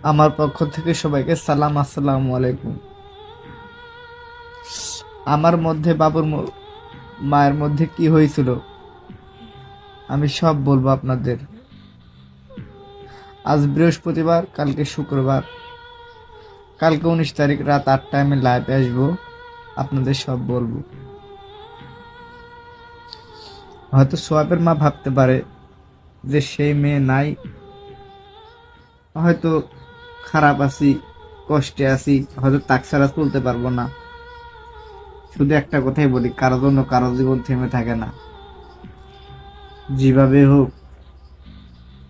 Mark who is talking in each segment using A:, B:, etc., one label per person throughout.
A: আমার পক্ষ থেকে সবাইকে সালাম, আসসালামু আলাইকুম। আমার মধ্যে মায়ের মধ্যে কি হয়েছিল আমি সব বলবো আপনাদের। আজ বৃহস্পতিবার, কালকে শুক্রবার, কালকে 19 তারিখ রাত 8টায় আমি লাইভে আসবো, আপনাদের সব বলবো। হয়তো সোয়াবের মা ভাবতে পারে যে সেই মেয়ে নাই, হয়তো খারাপ আছি, কষ্টে আছি, হয়তো তাক ছাড়া চলতে পারবো না। শুধু একটা কথাই বলি, কারোর জন্য কারো জীবন থেমে থাকে না। যেভাবে হোক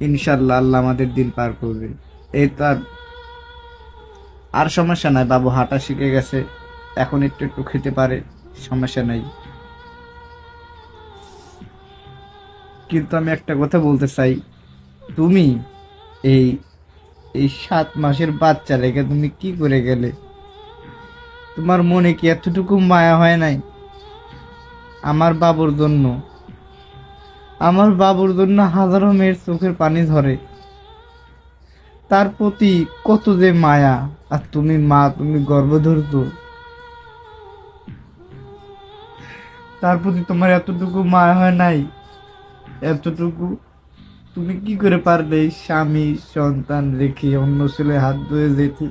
A: ইনশাল্লাহ আল্লাহ আমাদের দিন পার করবে। এই তো আর সমস্যা নাই, বাবু হাঁটা শিখে গেছে, এখন একটু একটু খেতে পারে, সমস্যা নাই। কিন্তু আমি একটা কথা বলতে চাই, তুমি এই এই 7 মাসের বাচ্চা রেখে তুমি কি করে গেলে? তোমার মনে কি এতটুকু মায়া হয় নাই আমার বাবুর জন্য? আমার বাবুর জন্য হাজারো মেয়ের চোখের পানি ঝরে, তার প্রতি কত যে মায়া। আর তুমি মা, তুমি গর্ভধর্ত, তার প্রতি তোমার এতটুকু মায়া হয় নাই? এতটুকু তুমি কি করে পারলে এই স্বামী সন্তান রেখে অন্য ছেলে হাত ধুয়ে যেতে?